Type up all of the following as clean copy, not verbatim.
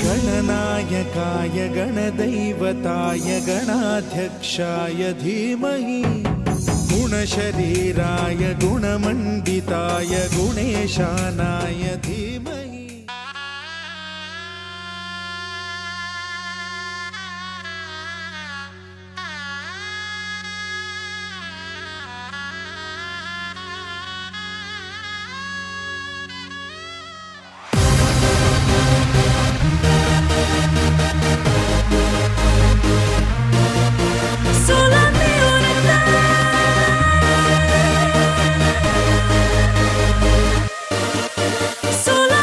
गणनायकाय गणदैवताय गणाध्यक्षाय धीमहि गुणशरीराय गुणमण्डिताय गुणेशानाय धीमहि। Solo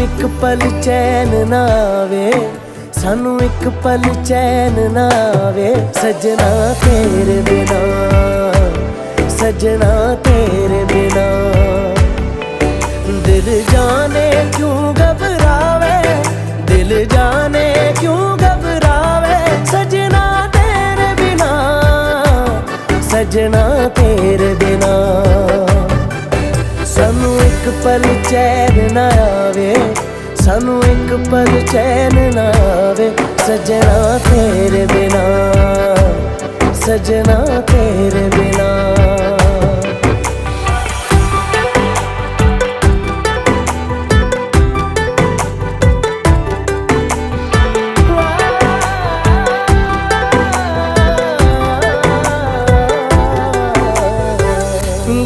एक पल चैन ना आवे, सानू एक पल चैन ना आवे सजना तेरे बिना, सजना तेरे बिना। दिल जाने क्यों घबरावे, दिल जाने क्यों घबरावे सजना तेरे बिना, सजना तेरे बिना। सानू एक पल चैन ना आवे, सानू एक पल चैन ना आवे सजना तेरे बिना, सजना तेरे बिना।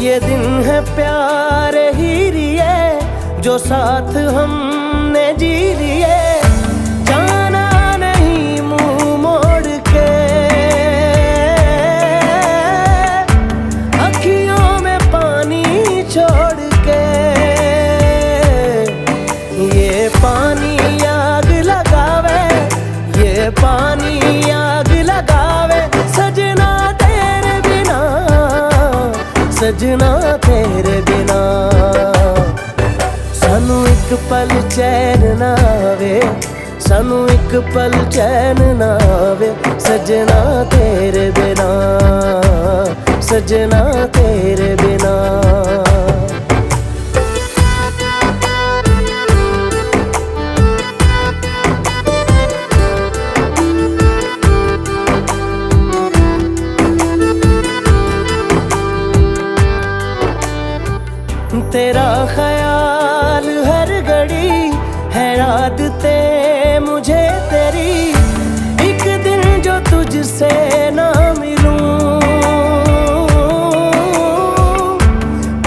ये दिन है प्यार ही रिए जो साथ हमने जी लिए, जाना नहीं मुंह मोड़ के, अखियों में पानी छोड़ के। ये पानी आग लगावे, ये पानी आग लगावे सजना तेरे बिना, सजना तेरे बिना। सानू एक पल चैन ना आवे, सानू एक पल चैन ना आवे सजना तेरे बिना, सजना तेरे बिना। तेरा ख्याल हर घड़ी है आदतें मुझे तेरी, एक दिन जो तुझसे ना मिलूं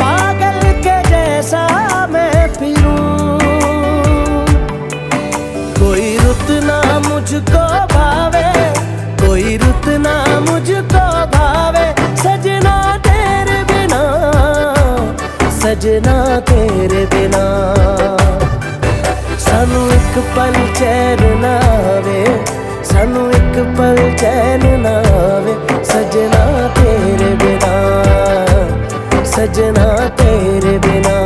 पागल के जैसा मैं फिरूं। कोई रुत ना मुझको भावे, कोई रुत ना मुझको भावे सजना तेरे बिना, सजना तेरे बिना। सानू एक पल चैन ना आवे, सानू एक पल चैन ना आवे सजना तेरे बिना, सजना तेरे बिना।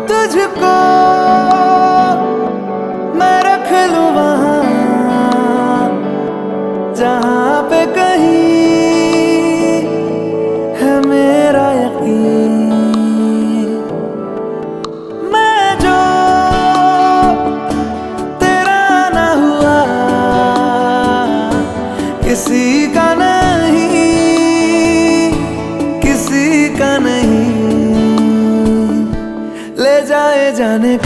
तुझको मैं रख लूं वहां जहां पे कहीं है मेरा यकीन। मैं जो तेरा ना हुआ किसी का नहीं, किसी का नहीं। ले जाए जाने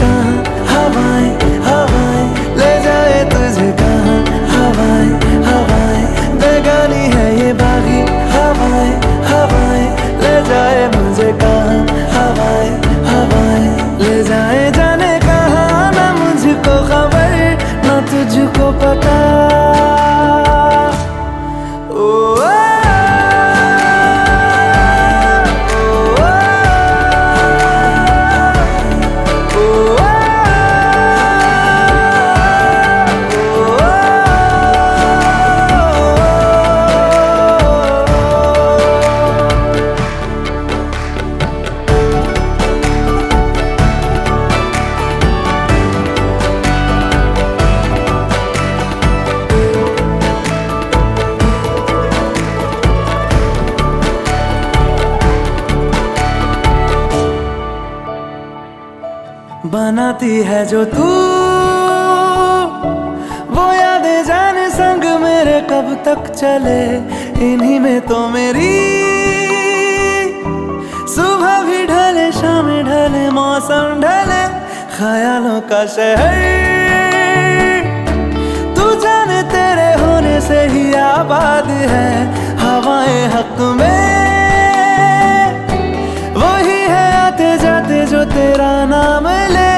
बनाती है जो तू, वो यादें जाने संग मेरे कब तक चले। इन्हीं में तो मेरी सुबह भी ढले, शाम ढले, मौसम ढले, ख्यालों का शहर तू जाने तेरे होने से ही आबाद है। हवाएं हक में वही है आते जाते जो तेरा नाम ले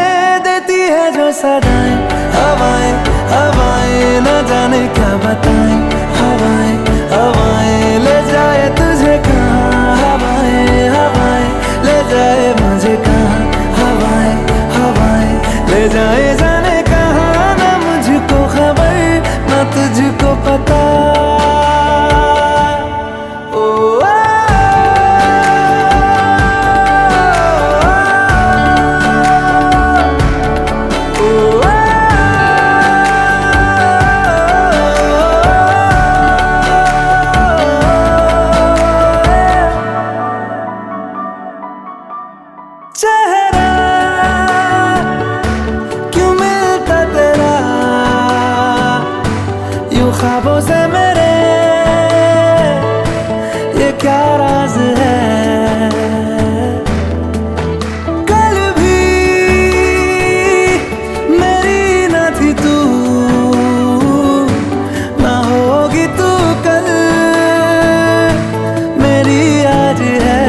देती है जो सदाएं। हवाएं हवाएं न जाने क्या बताएं, हवाएं हवाएं ले जाए तुझे कहाँ, हवाएं हवाएं ले जाए मुझे कहाँ, हवाएं हवाएं ले जाए जाने कहाँ। ना मुझको खबर ना तुझको पता। चेहरा क्यों मिलता तेरा यूं ख्वाबों से मेरे, ये क्या राज है। कल भी मेरी न थी तू, ना होगी तू कल मेरी आज है।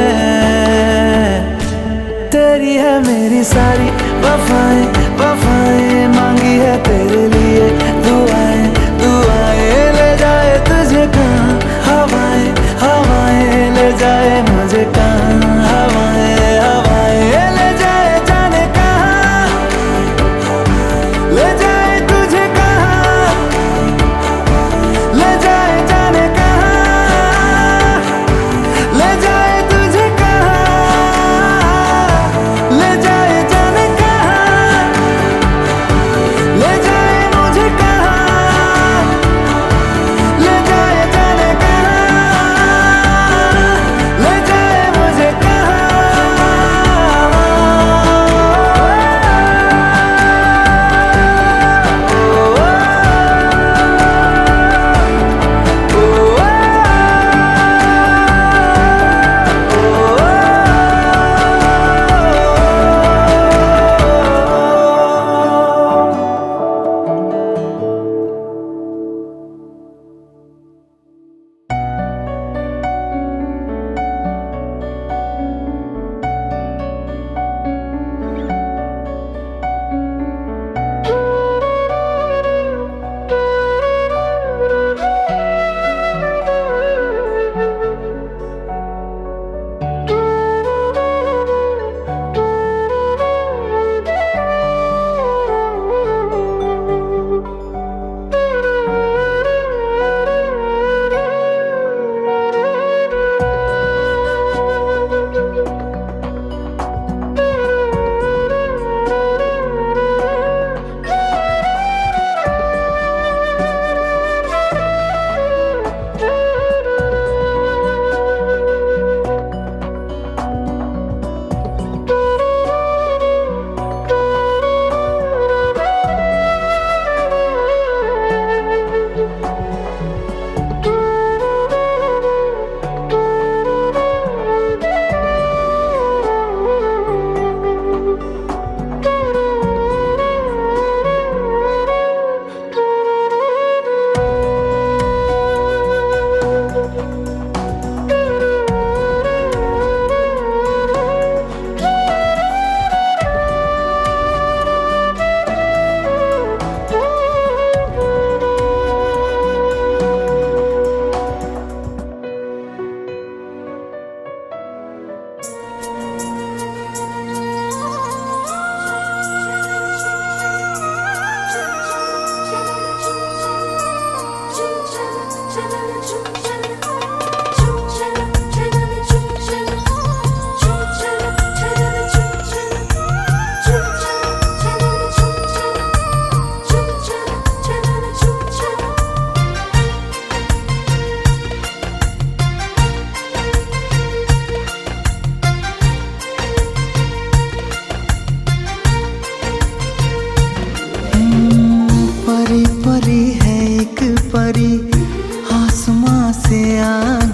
तेरी है मेरी सारी वफाएं वफाएं, मांगी है तेरे लिए दुआएं दुआएं। ले जाए तुझे कहाँ, हवाएं हवाएं ले जाए मुझे कहाँ, हवाएं हवाएं ले जाए जाने कहाँ, ले जाए तुझे कहाँ, ले जाए जाने कहाँ, ले जाए तुझे कहाँ, ले जाए जाने कहाँ।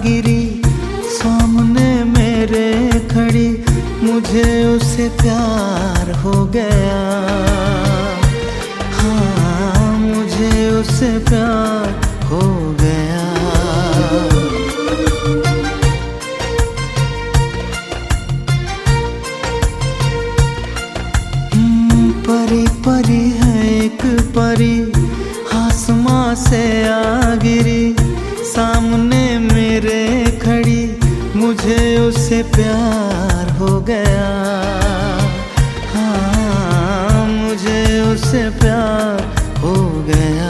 गिरी सामने मेरे खड़ी, मुझे उससे प्यार हो गया। हाँ, मुझे उससे प्यार हो गया। परी परी है एक परी, आसमां से आ गिरी सामने मेरे खड़ी, मुझे उससे प्यार हो गया। हाँ, मुझे उससे प्यार हो गया।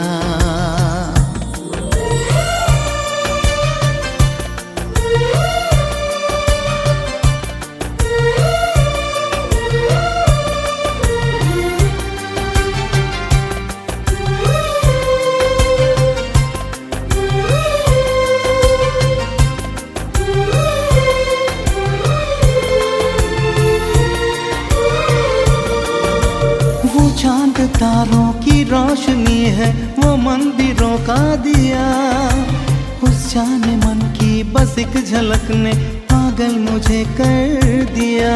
चांद तारों की रोशनी है, वो मंदिरों का दिया। उस जाने मन की बस एक झलक ने पागल मुझे कर दिया।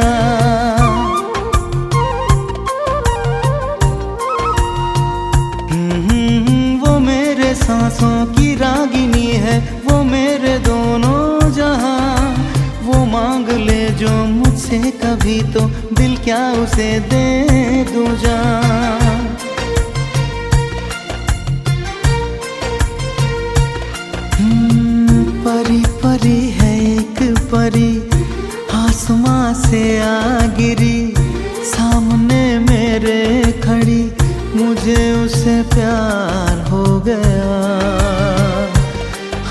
वो मेरे सांसों की रागिनी है, वो मेरे दोनों जहां। वो मांग ले जो मुझसे कभी, तो दिल क्या उसे दे दूं जान। परी परी है एक परी, आसमां से आ गिरी सामने मेरे खड़ी, मुझे उससे प्यार हो गया।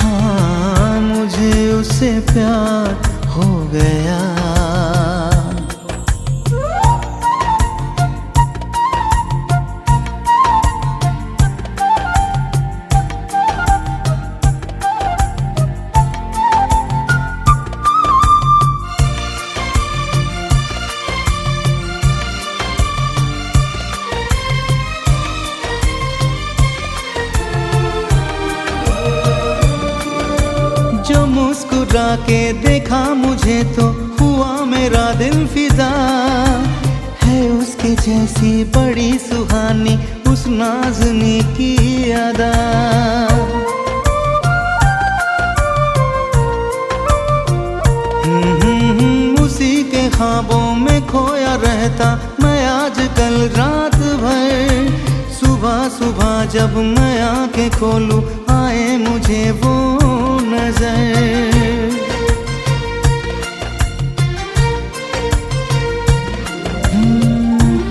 हाँ, मुझे उससे प्यार हो गया। जो मुस्कुरा के देखा मुझे, तो हुआ मेरा दिल फिदा। है उसके जैसी बड़ी सुहानी उस नाज़नी की अदा। उसी के ख्वाबों में खोया रहता मैं आजकल रात भर। सुबह सुबह जब मैं आंखें खोलूं, आए मुझे वो नजर।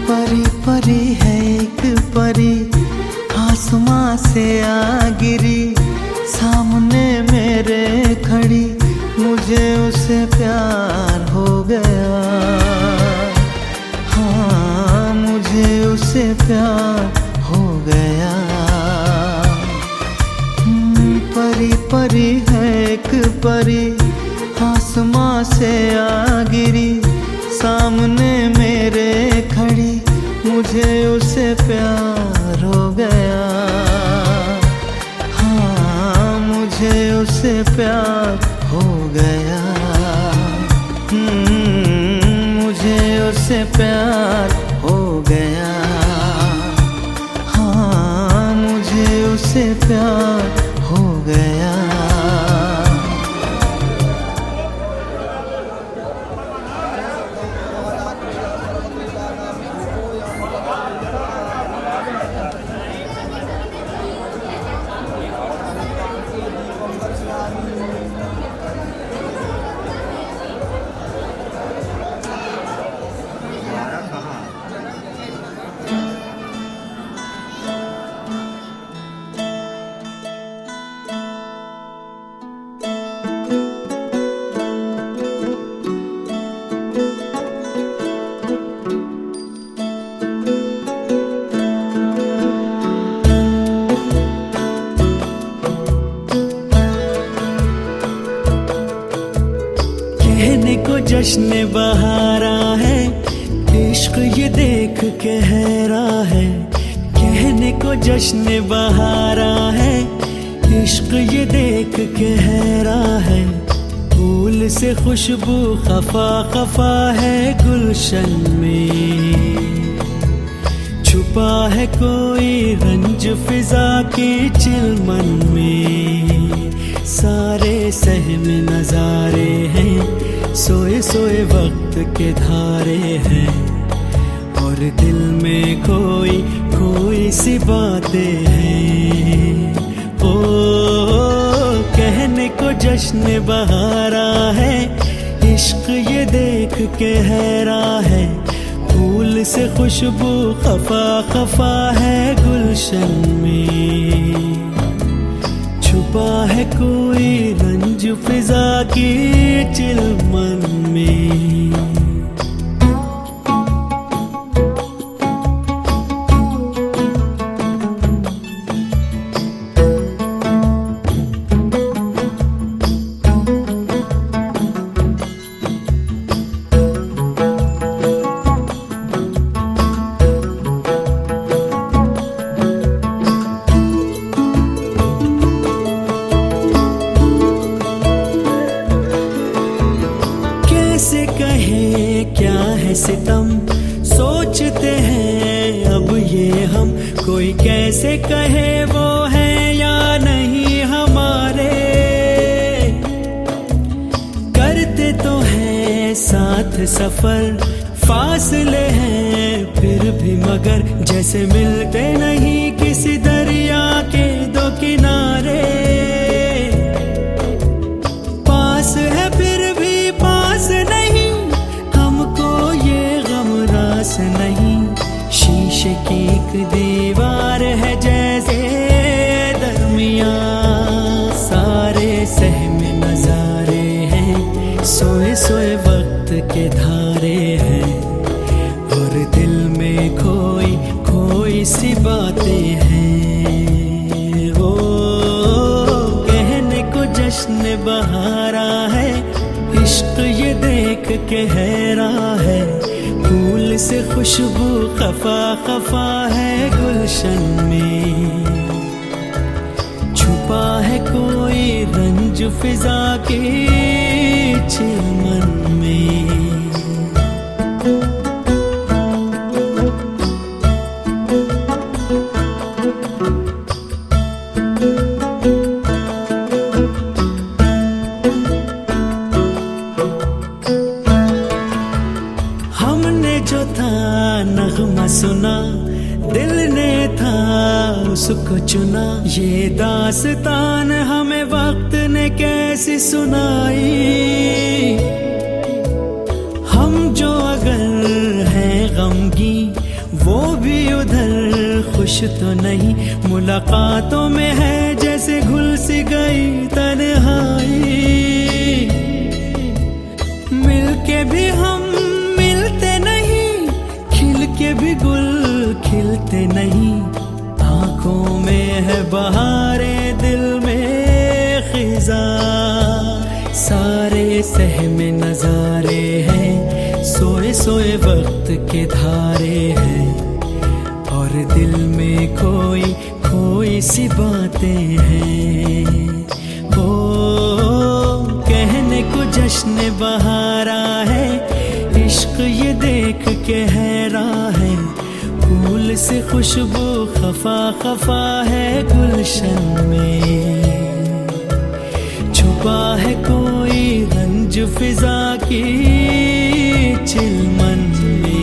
परी परी है एक परी, आसमां से आ गिरी सामने मेरे खड़ी, मुझे उससे प्यार हो गया। हाँ, मुझे उससे प्यार हो गया। परी परी है एक परी, आसमां से आ गिरी सामने मेरे खड़ी, मुझे उससे प्यार हो गया। हाँ, मुझे उससे प्यार हो गया। मुझे उससे प्यार हो गया। हाँ, मुझे उससे प्यार हो गया। कहने को जश्न बहारा है, इश्क ये देख के हैरा है। कहने को जश्न बहारा है, इश्क ये देख के हैरान है, फूल से खुशबू खफा खफा है गुलशन में, छुपा है कोई रंज फिजा के चिलमन में। सारे सहम नजारे हैं, सोए सोए वक्त के धारे हैं, और दिल में कोई कोई सी बातें हैं। ओ कहने को जश्न बहारा है, इश्क ये देख के हैरान है, फूल से खुशबू खफा खफा है गुलशन में, छुपा है कोई रंज फिजा की चिलमन में। कैसे कहे क्या है सितम, सोचते हैं अब ये हम, कोई कैसे कहे वो है या नहीं हमारे। करते तो हैं साथ सफर, फासले हैं फिर भी मगर, जैसे मिलते नहीं किसी दरिया के दो किनारे। पास है फिर भी पास नहीं, हमको ये गम रास नहीं, शीशे की एक दीवार है जैसे दरमियां। सारे सहम नजारे हैं, सोए सोए वक्त के धारे हैं, और दिल में कोई कोई सी बातें हैं। ओ कहने को जश्न बहारा है, इश्क ये देख के हैरान है, फूल से खुशबू खफा खफा है गुलशन में, छुपा है कोई रंज फिजा के चिलमन में। हमने जो था नगमा सुना, दिल ने था उसको चुना, ये दास्तान हमें वक्त ने कैसी सुनाई। हम जो अगर हैं गमगी, वो भी उधर खुश तो नहीं, मुलाकातों में है जैसे घुल सी गई तन्हाई। मिलके भी हम मिलते नहीं, खिल के भी गुल खिलते नहीं, आंखों में है बहारे दिल में खिजा। सारे सहम नजारे हैं, सोए सोए वक्त के धारे हैं, और दिल में कोई कोई सी बातें हैं। ओ कहने को जश्न बहारा है, इश्क ये देख के हैरान है, फूल से खुशबू खफा खफा है गुलशन में, छुपा है कोई रंज फिजा की चिलमन में।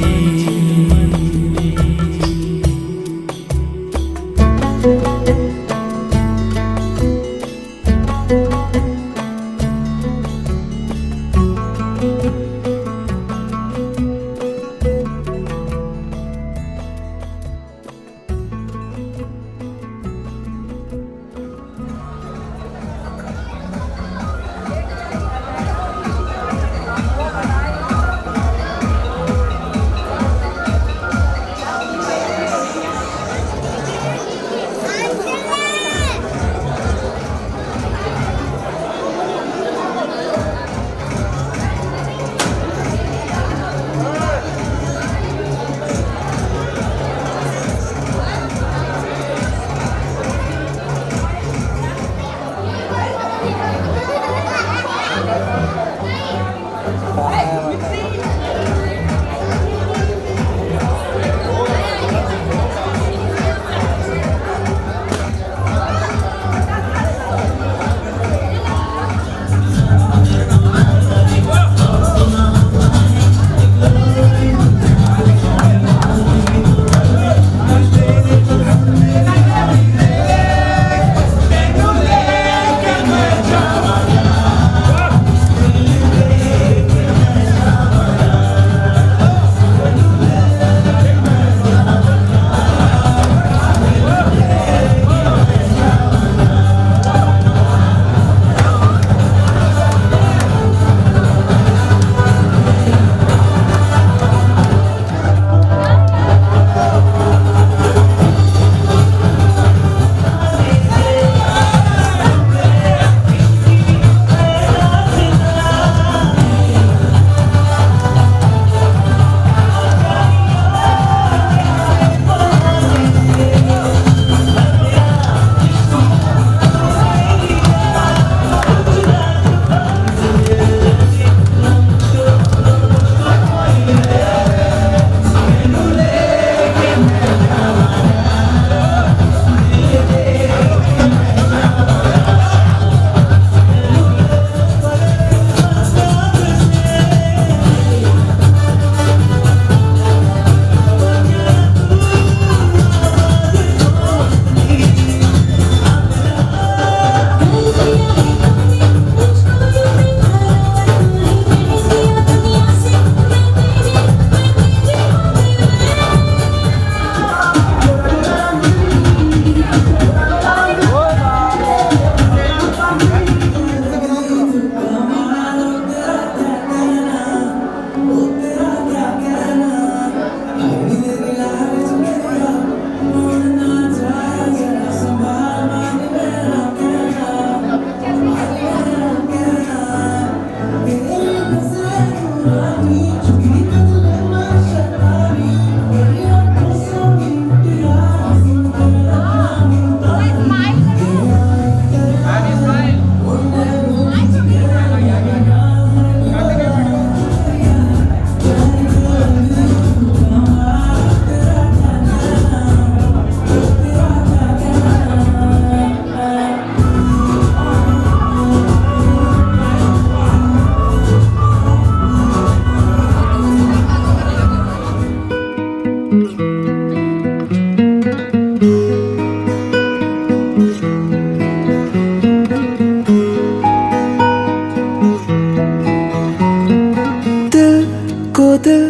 दिल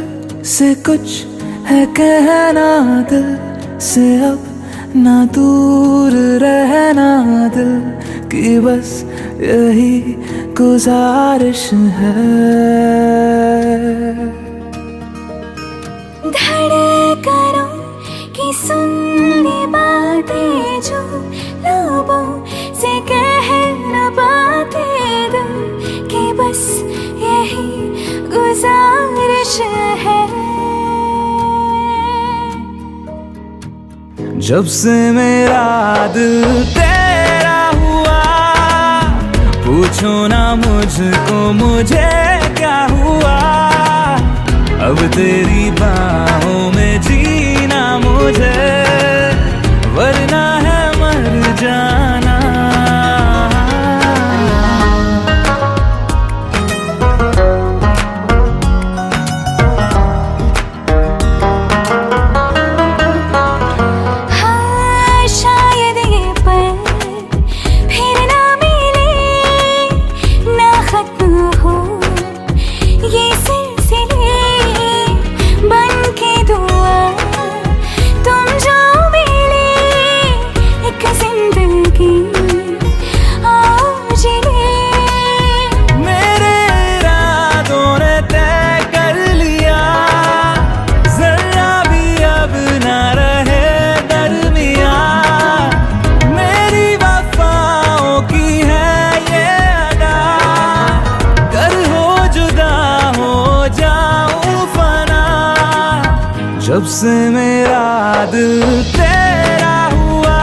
से कुछ है कहना, दिल से अब ना दूर रहना, दिल की बस यही गुजारिश है। धड़कनों की सुननी बातें जो लबों से कह न पाते, दिल की बस यही गुजारिश है। जब से मेरा दिल तेरा हुआ, पूछो ना मुझको मुझे क्या हुआ। अब तेरी बाहों में जीना मुझे, वरना है मर जाना। हाँ, शायद ये पल फिर ना मिले, ना खत्म हो ये सिलसिले, बन के दुआ तुम जो मिले, एक जिंदगी आओ जिले। मेरे इरादों ने तय कर लिया, जरा भी अब ना रहे दरमिया। मेरी वफाओं की है ये अदा, कर हो जुदा हो जाऊं फना। जब से मेरा दिल तेरा हुआ,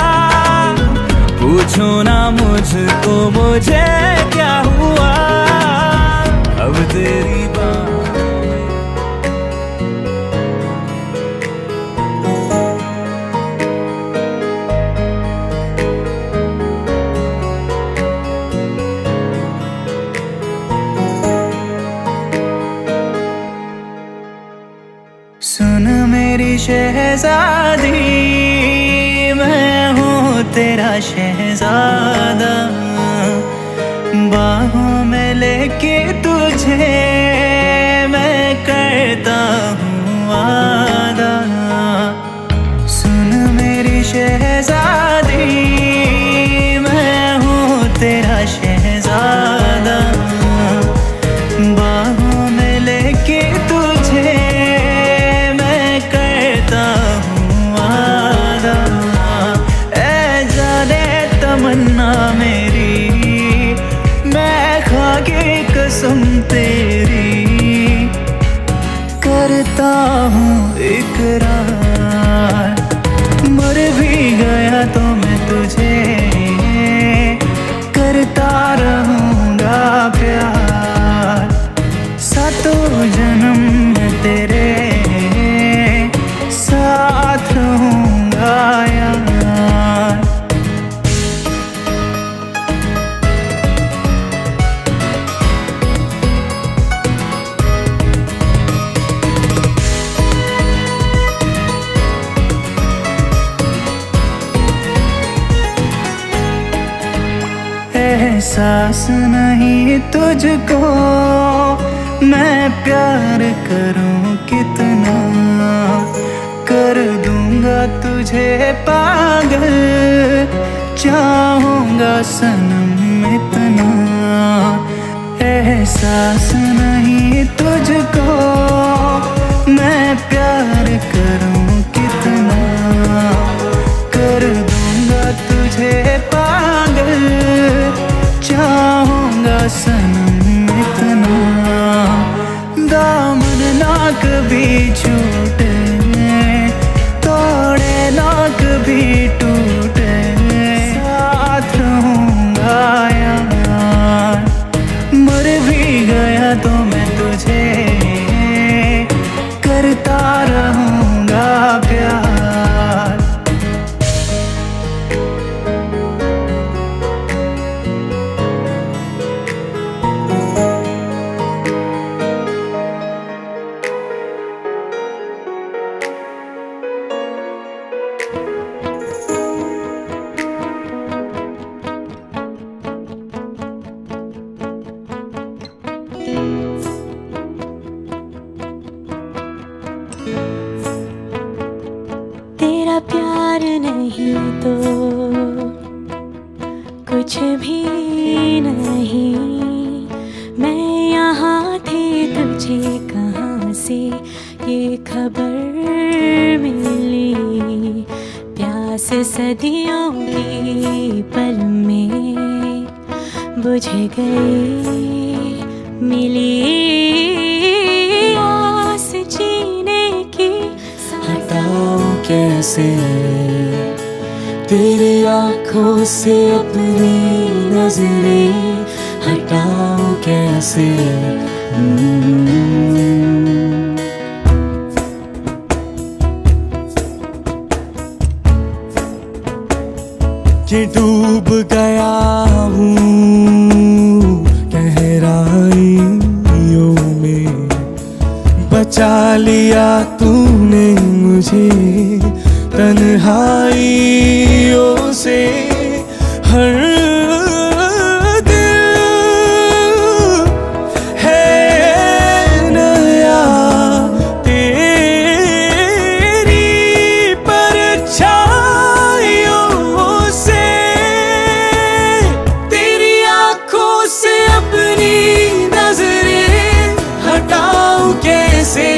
पूछो ना मुझको मुझे क्या हुआ। मेरी शहजादी, मैं हूँ तेरा शहजादा। बाहों में लेके तुझे मैं करता हूँ वादा। सुन मेरी शहजादी, मैं हूँ तेरा शहजादा। बाहों में लेके तुझे मैं करता हूँ वादा। ऐ जाने तमन्ना मेरी, मैं खा के कसम तेरी करता हूँ इकरार। मर भी गया तो मैं तुझे करता रहूँगा प्यार। सातों जन्म में तेरे साथ रहूँगा यार। एहसास नहीं तुझको मैं प्यार करूं कितना, कर दूंगा तुझे पागल, चाहूंगा सनम इतना। एहसास नहीं तुझको मैं प्यार करूं कितना, कर दूंगा तुझे पागल, चाहूंगा सनम इतना। दामन ना कभी छूटे, तोड़े ना कभी टूटे, साथ रहूंगा यार। मर भी गया तो मैं तुझे करता रहूंगा प्यार। तेरा प्यार नहीं तो कुछ भी नहीं। मैं यहाँ थी तुझे कहाँ से ये खबर मिली। प्यास सदियों की पल में बुझ गई, मिली आस जीने की। हटाऊं कैसे तेरी आँखों से अपनी नजरें, हटाऊं कैसे। कि डूब गया हूँ गहराइयों में, बचा लिया तूने मुझे तन्हाइयों से। हर दिल है नया तेरी परछाइयों से। तेरी आँखों से अपनी नजरें हटाऊं कैसे,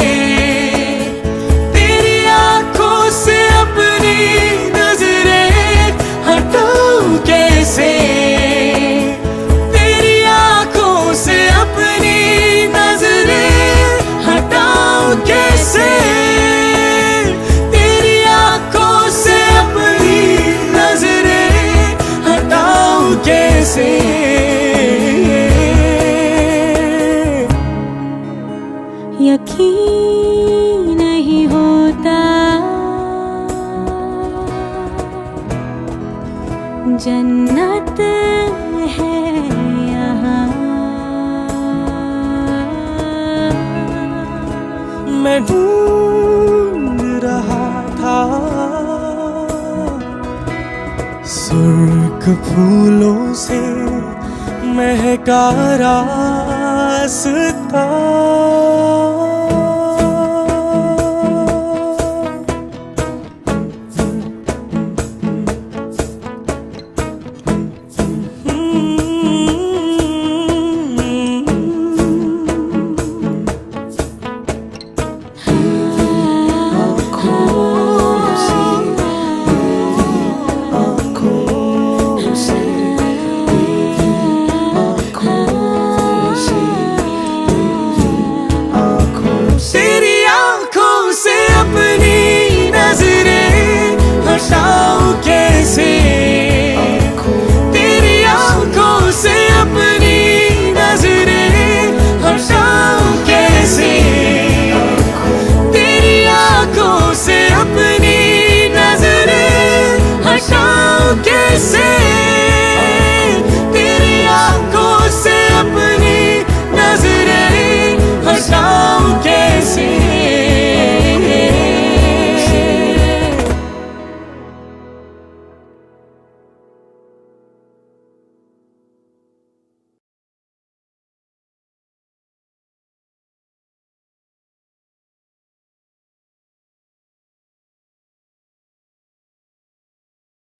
तेरी आँखों से अपनी नजरें हटाऊं कैसे। तेरी आँखों से अपनी नजरें हटाऊं कैसे। तेरी आँखों से अपनी नजरें हटाऊं कैसे। यकीन नहीं होता जन्नत है यहाँ। मैं ढूंढ रहा फूलों से महका रास्ता,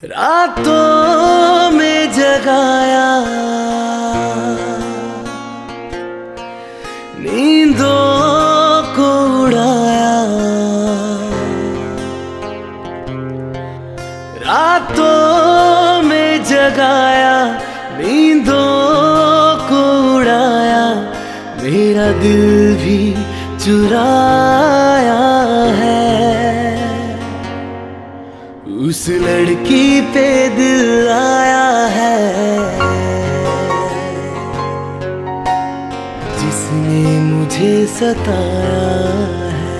रातों में जगाया, नींदों को उड़ाया, रातों में जगाया, नींदों को उड़ाया, मेरा दिल भी चुराया है। उस लड़की पे दिल आया है जिसने मुझे सताया है।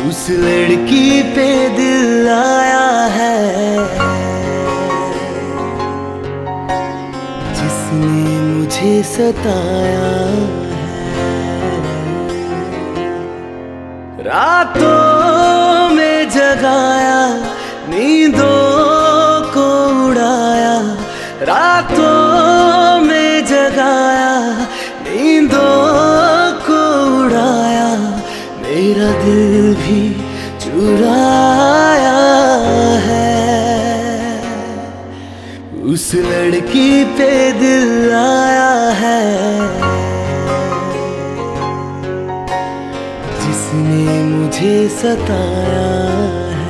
उस लड़की पे दिल आया है जिसने मुझे सताया है। रातों में जगाया, नींदों को उड़ाया, रातों में जगाया, नींदों को उड़ाया, मेरा दिल भी चुराया है। उस लड़की पे दिल आया है जिसने मुझे सताया है।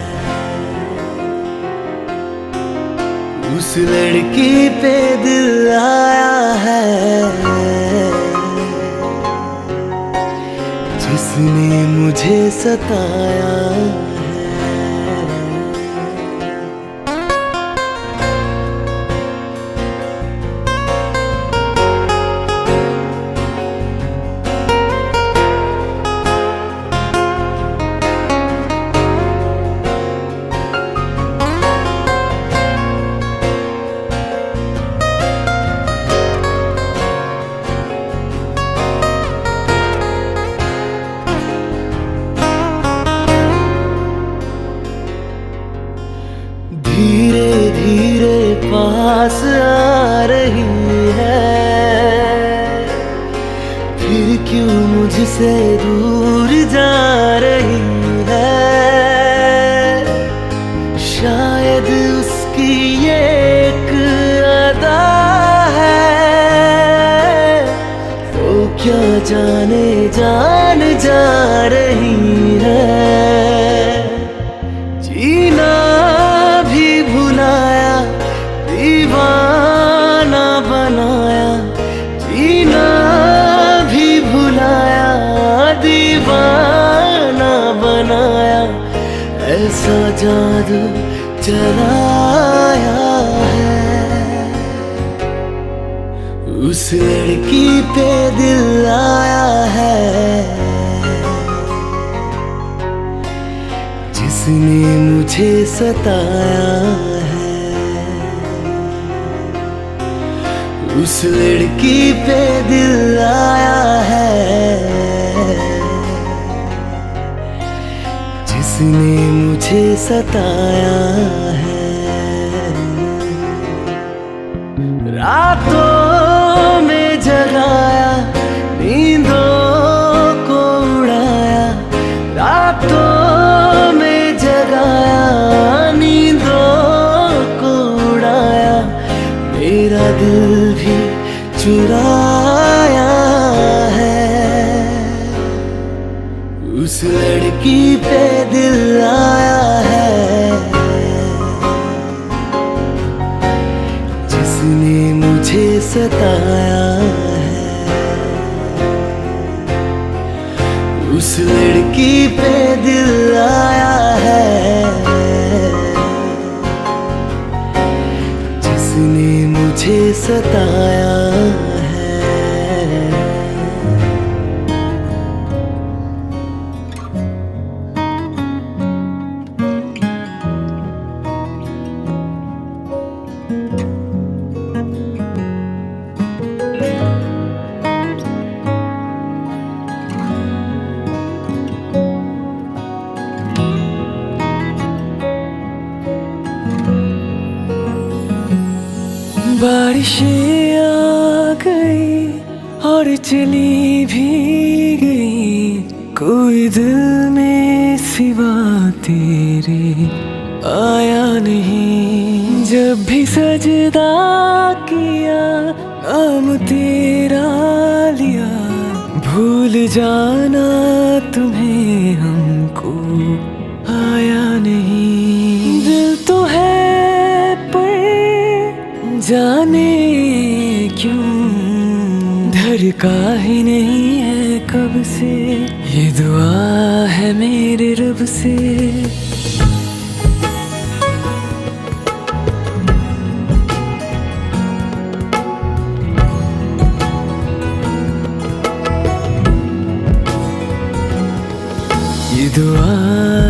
उस लड़की पे दिल आया है जिसने मुझे सताया है। धीरे धीरे पास आ रही है, फिर क्यों मुझसे दूर जा रही है। शायद उसकी ये एक अदा है, तो क्या जाने जान जा रही है। जीना दीवाना बनाया, जीना भी भुलाया, दीवाना बनाया, ऐसा जादू चलाया है। उस लड़की पे दिल आया है जिसने मुझे सताया है। उस लड़की पे दिल आया है जिसने मुझे सताया है। रातों में जगाया, नींदों को उड़ाया, रातों में जगाया, नींदों को उड़ाया, मेरा दिल भी चुराया है। उस लड़की पे दिल आया है जिसने मुझे सताया है। उस लड़की पे दिल आया है जिसने मुझे सताया है। बारिशें आ गई और चली भी गई, कोई दिल में सिवा तेरे आया नहीं। जब भी सजदा किया, नाम तेरा लिया, भूल जाना तुम्हें हमको आया नहीं। दिल तो है जाने क्यों धड़का ही नहीं है कब से, ये दुआ है मेरे रब से। ये दुआ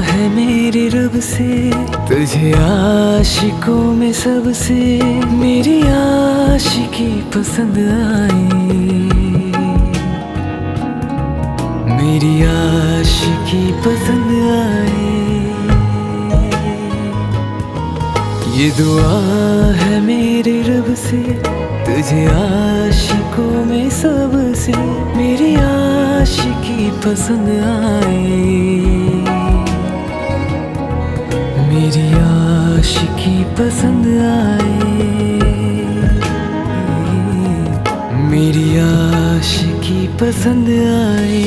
है मेरे रब से, तुझे आशिकों में सबसे मेरी आशिकी पसंद आई, मेरी आशिकी पसंद आई। ये दुआ है मेरे रब से, तुझे आशिकों में सबसे मेरी आशिकी पसंद आई, मेरी आशिकी पसंद आई, मेरी आशिकी पसंद आई।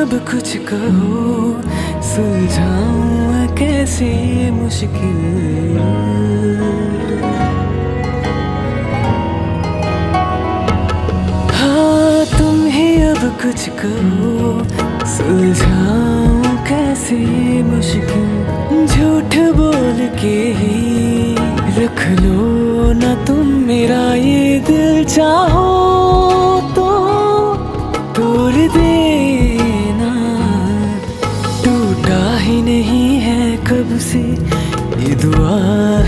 अब कुछ कहो, सुलझाऊं कैसे मुश्किल। हाँ तुम ही अब कुछ कहो, सुलझाऊं कैसे मुश्किल। झूठ बोल के ही रख लो ना तुम मेरा ये दिल, चाहो तो तोड़ देना। टूटा ही नहीं है कब से, ये दुआ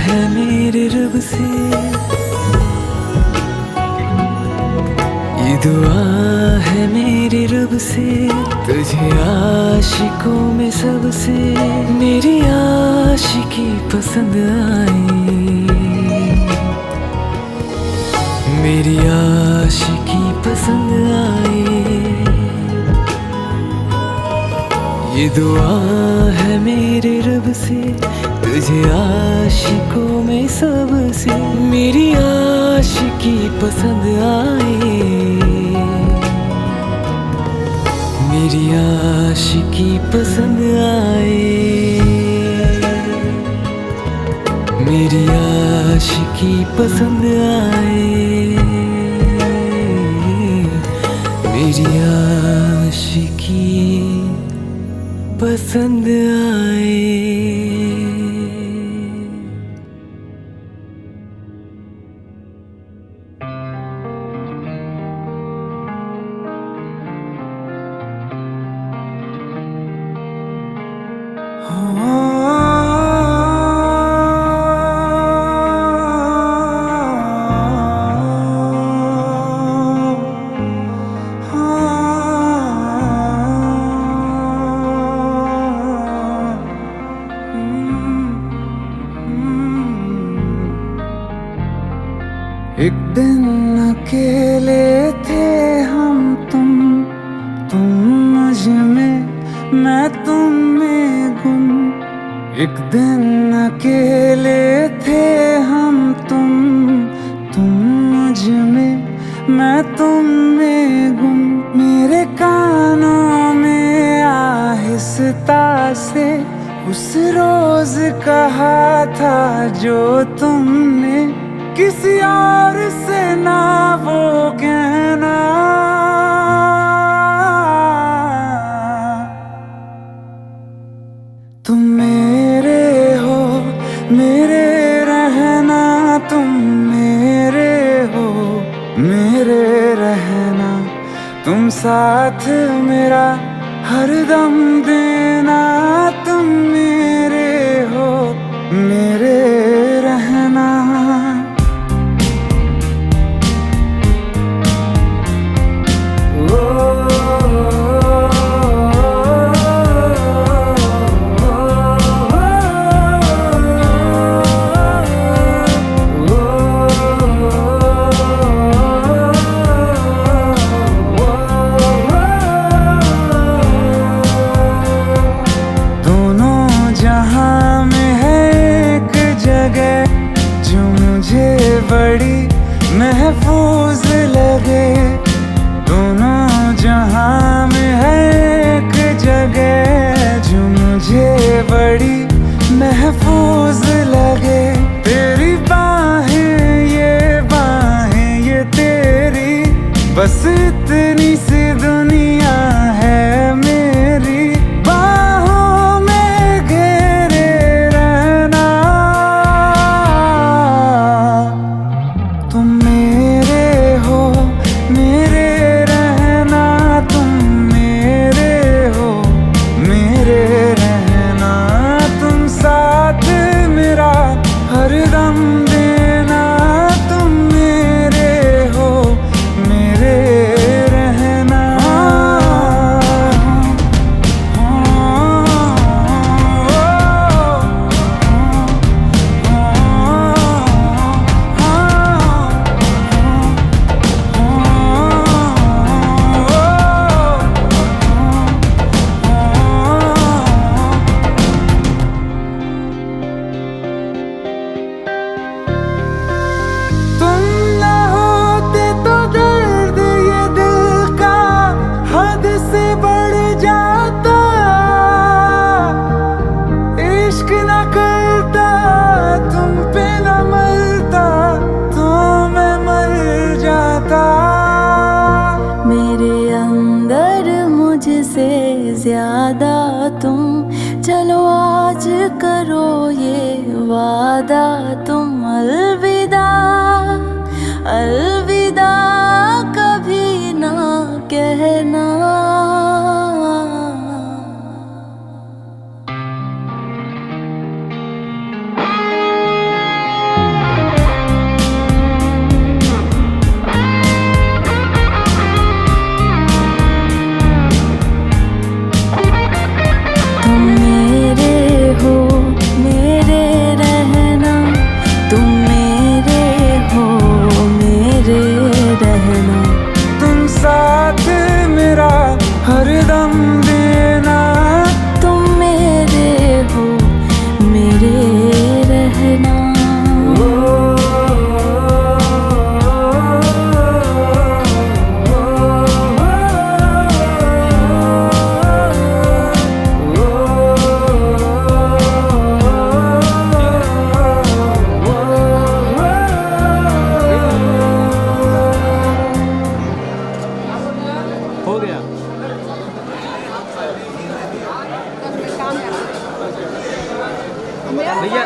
है मेरे रब से। ये दुआ है मेरे रब से, तुझे आशिकों में सबसे मेरी आशिकी पसंद आई, मेरी आशिकी पसंद आई। ये दुआ है मेरे रब से, तुझे आशिकों में सबसे मेरी आशिकी पसंद आई, मेरी आशिकी पसंद आई, मेरी आशिकी पसंद आई, मेरी आशिकी पसंद आई। एक दिन अकेले थे हम तुम मुझ में मैं तुम में गुम। मेरे कानों में आहिस्ता से उस रोज कहा था जो तुमने किसी और से ना वो कहना। तुम मेरे हो मेरे रहना, तुम मेरे हो मेरे रहना, तुम साथ मेरा हरदम देना। तुम मेरे हो मेरे रहना। बड़ी महफूज लगे, दोनों जहां में है एक जगह जो मुझे बड़ी महफूज लगे। तेरी बाहें ये तेरी, बस इतनी सी दुनिया है मेरी। बाहों में घेरे रहना, तुम मेरे हो मेरे रहना, तुम मेरे हो मेरे रहना, तुम साथ मेरा हरदम देना। तुम मेरे हो मेरे रहना। मुझसे ज्यादा तुम चलो आज करो ये वादा। तुम अलविदा अलविदा कभी ना कहना। हरदम देना, तुम मेरे हो मेरे रहना। हो गया। भैया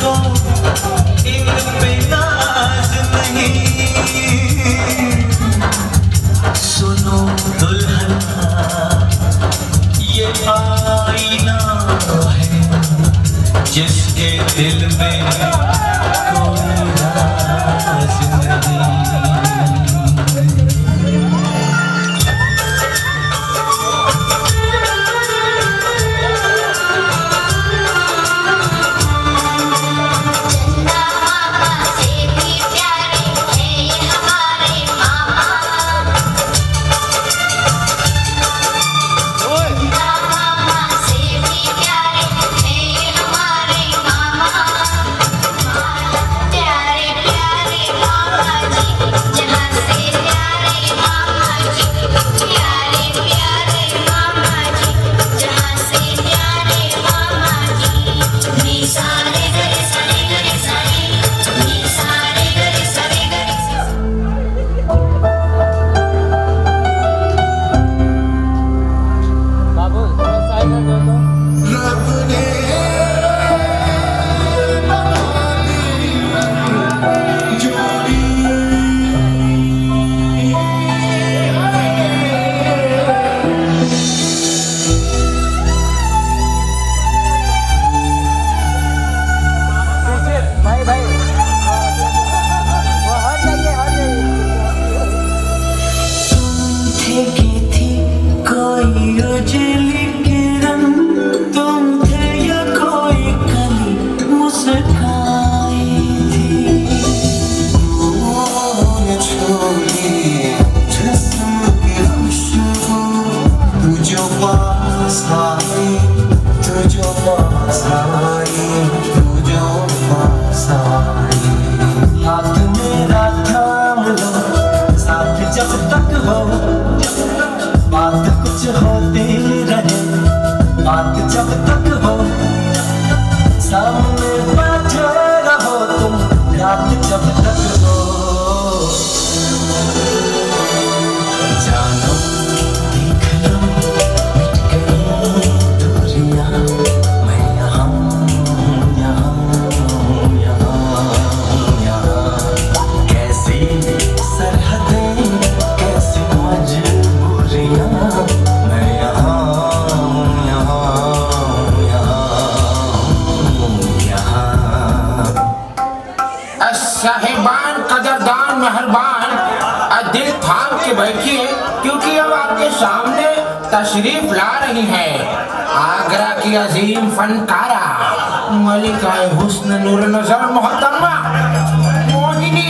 तो इनपे नाज नहीं। सुनो दुल्हन ये आईना है जिसके दिल में कोई राज नहीं। साहिबान, कदरदान, मेहरबान, दिल थाम के बैठिए क्योंकि अब आपके सामने तशरीफ ला रही है आगरा की अजीम फनकारा मलिका हुस्न नूर नजर मोहतरमा मोहिनी।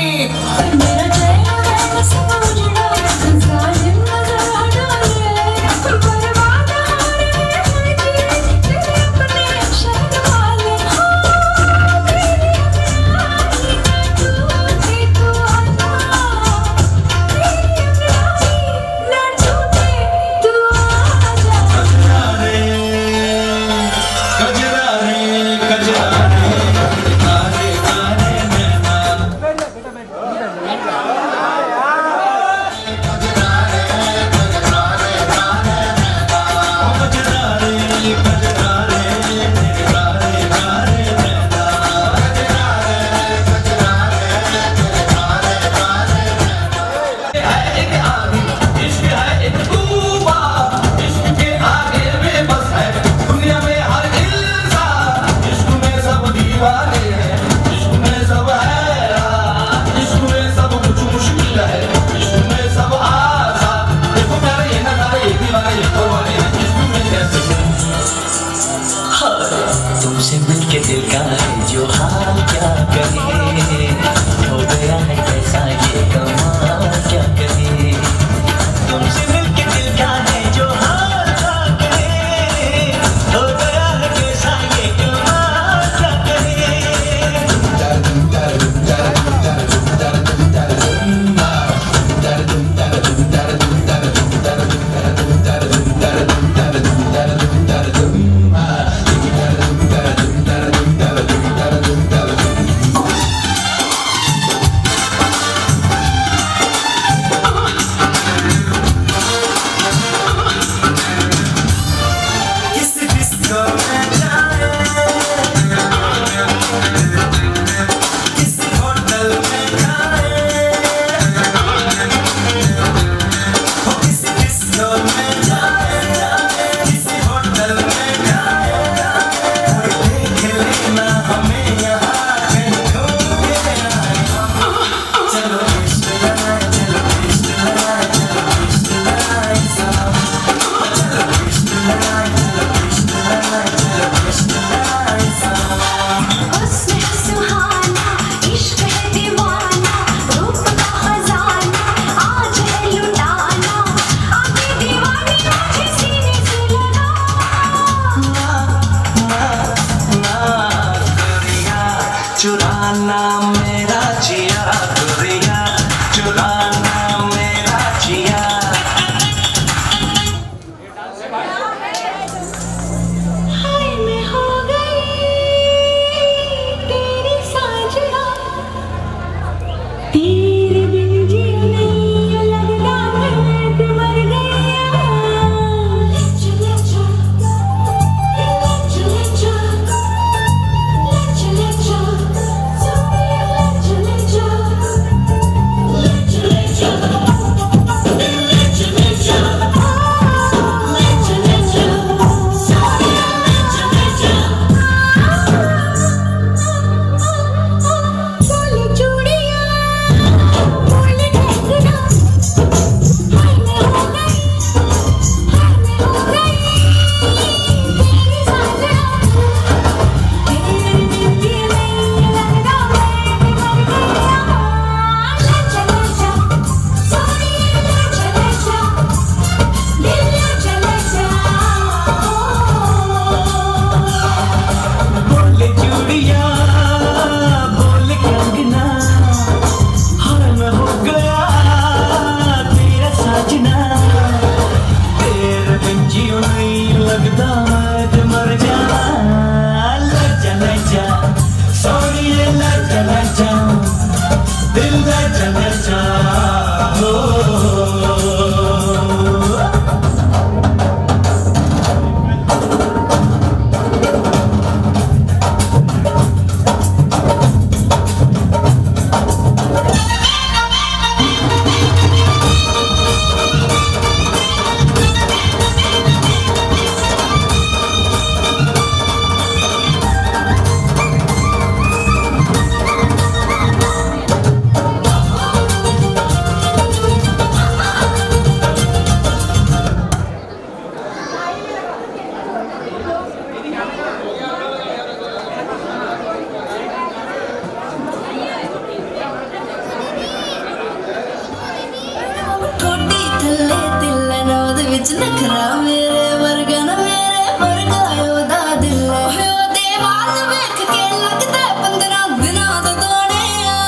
तुमसे मिलके दिल का है जो हाल क्या कहे, हो गया है कैसा ये कमाल क्या कहे। तुमसे मिलके दिल का है जो हाल क्या कहे, हो गया है कैसा ये कमाल क्या कहे। चुराना मेरा जिया गोरिया, चुराना मेरा जिया। हाय मैं हो गई तेरी साजना, तेरे बिन जिया नहीं लगता मैं तो मर गया। चले जा, चले जा, चले जा, सोनिया चले जा, चले जा, चले जा, चले जा, सोनिया चले जा। बोले चूड़ियां, बोले कंगना, हाय मैं हो गई, हाय मैं हो गई तेरी साजना, तेरे बिन जिया नहीं लगता मैं तो मर गया। चले जा, सोनिया चले जा, दिल चले जा। बोले चूड़िया, बोले कंगना, हाय मैं हो गया तेरा साजना, तेरे बिन जियो नहीं लगता मैं तो मर जाना। ले जा सोनिए, ले जा दिल, ले जा हो। ठोडी थल्ले दिल नौद विच नखरा, मेरे वर्गा ना मेरे वर्गा ओदा दिल। ओदे वाल वेख के लगदा 15 दिनां दा तोड़े आ,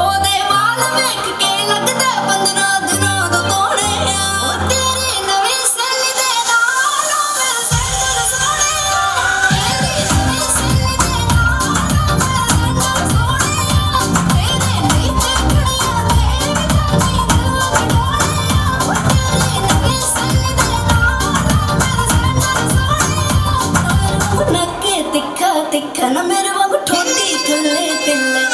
ओदे वाल वेख के लगदा 15 दिनां दा तोड़े आ। ओ तेरी नवीं सैली दे नाल मेरे सैंडल सोने आ, तेरी नवीं सैली दे नाल मेरे सैंडल सोने आ। तेरे नीचे खड़िया तेरे जानी नक्के तिखा तिखा ना मेरे वांगू ठोडी थल्ले तिल्ले।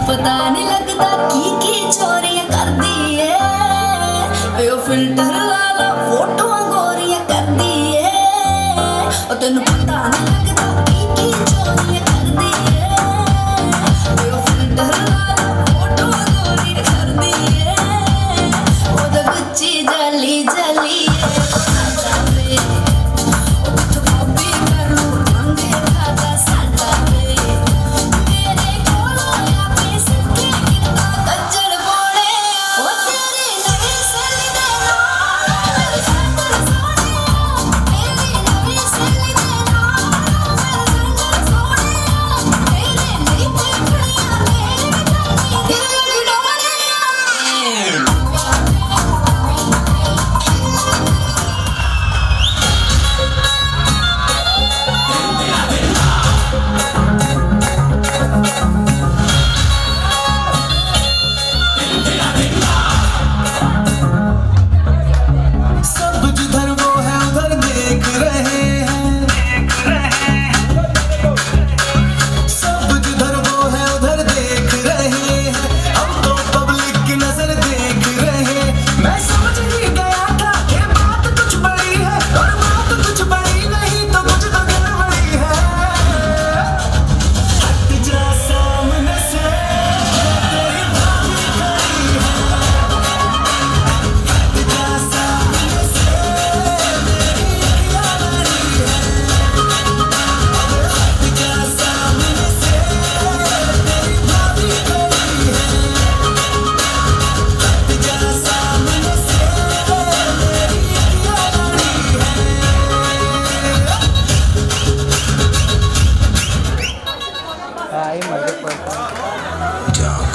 पता नहीं लगता की चोरियां करदी है, ओ फिल्टर ला ला फोटोआं गोरियां करदी है। ओ तैनू पता नहीं लगता की चोरियां करदी है, ओ फिल्टर ला ला फोटोआं गोरियां करदी है। ओ दा गुच्ची जली जली है साडा वे, ओ किथों कॉपी कर लूं रंगे खाता साडा वे। तेरे कोलों आके सिक्के कितना गज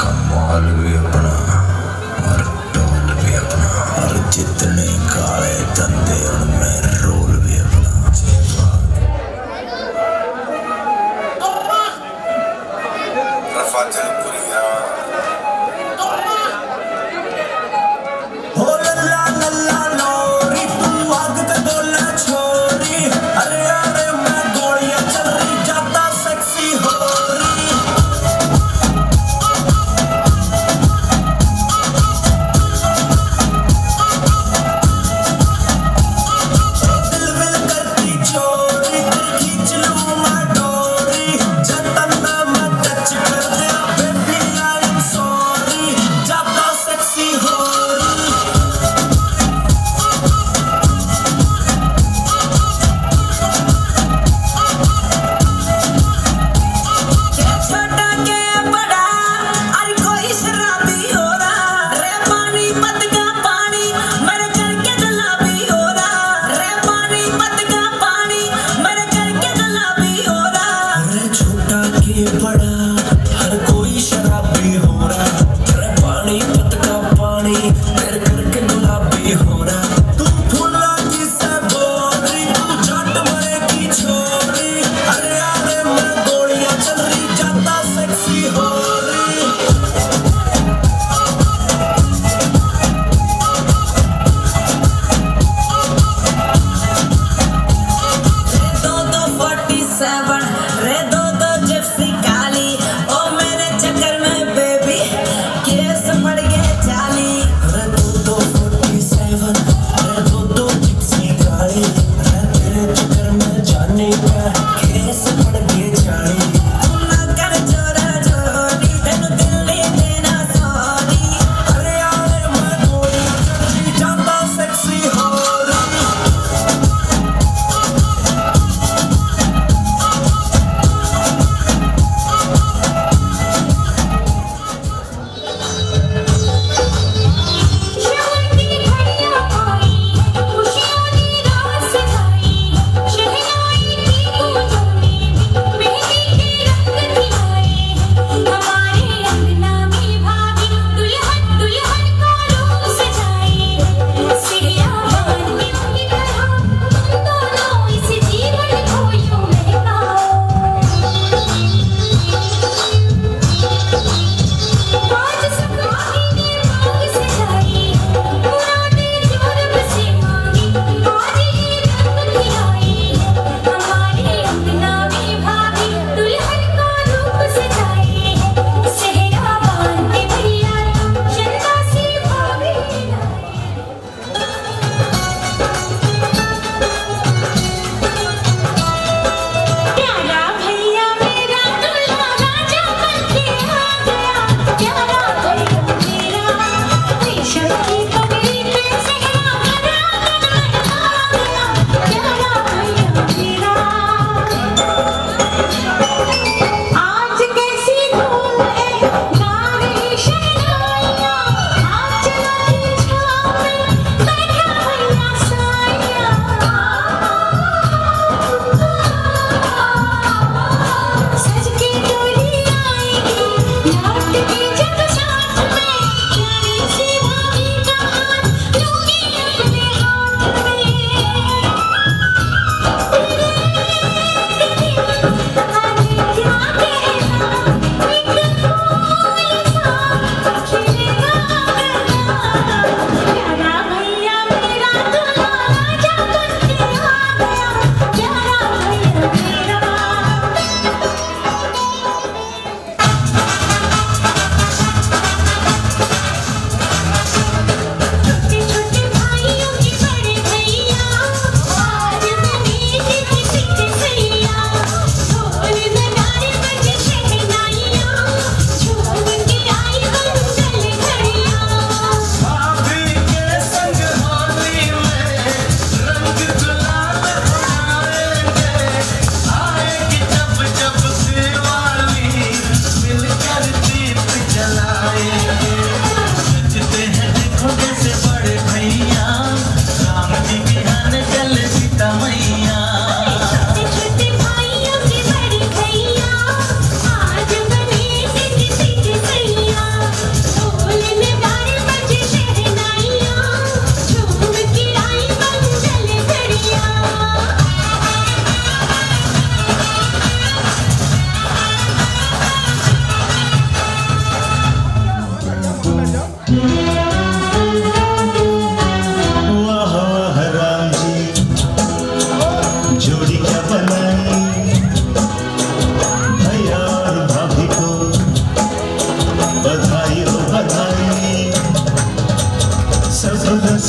का माल भी अपना और टोल भी अपना और जितने काले धंधे उनमें रोल भी अपना। हो लल्ला लल्ला लोरी तू आग के गोला छोरी अरे अरे मैं गोलियां चल रही जाता सेक्सी हो रही।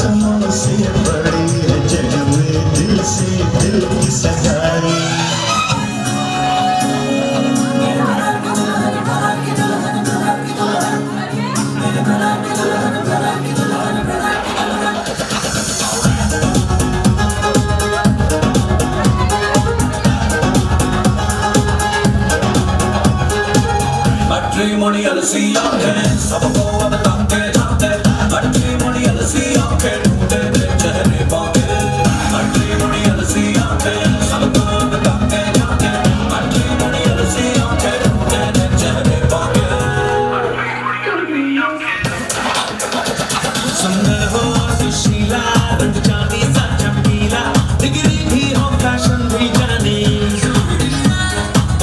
आसमां से बड़ी है जग में दिल से दिल की सगाई। मैट्रिमोनी अलसी आंखें सबको अब ताकते जाते, मैट्रिमोनी अलसी आंखें ढूंढते थे चेहरे बाके, मैट्रिमोनी अलसी आंखें सबको अब ताकते जाते, मैट्रिमोनी अलसी आंखें ढूंढते थे चेहरे बाके। सुंदर हो सुशीला रंग चांदी सा चमकीला, डिग्री भी हो फैशन भी जाने,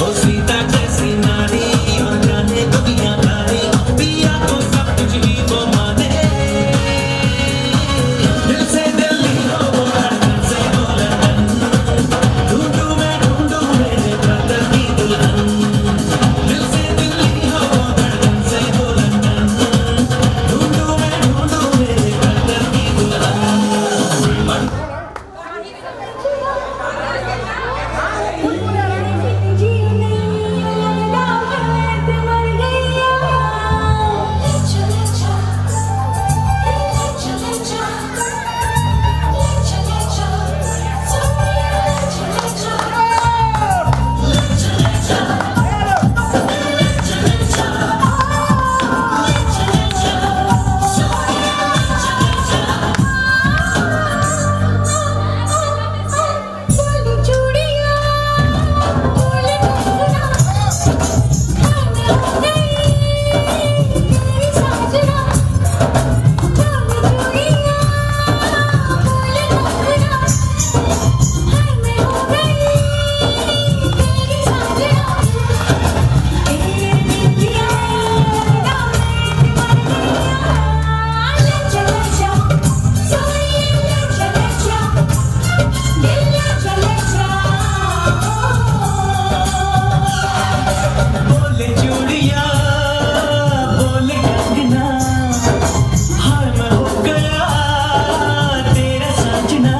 ओ सीता जैसी नारी और जाने दुनिया दारी, पिया को सब कुछ ही वो माने। दिल से दिल्ली हो वो धड़कन से हो लंदन, ढूंढूं मैं ढूंढूं मेरे ब्रदर की दुल्हन। दिल से दिल्ली हो वो धड़कन से हो लंदन, ढूंढूं मैं ढूंढूं मेरे ब्रदर की दुल्हन। बोले चूड़िया बोले कंगना, हाय मैं हो गया तेरा साजना,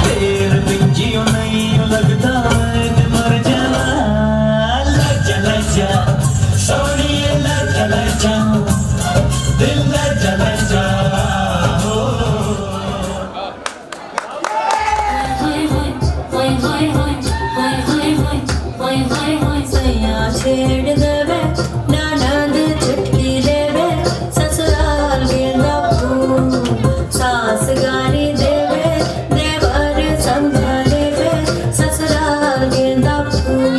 तेरे बिन जियो नहीं लगता मैं मर जाना। लजा लजा सोनिए लजा लजा, दिल लजा लजा हो। छेड़ देवे ननद चुटकी देवे, ससुराल गेंदा फूल सास गारी देवे, देवर समझा देवे ससुराल गेंदा फूल।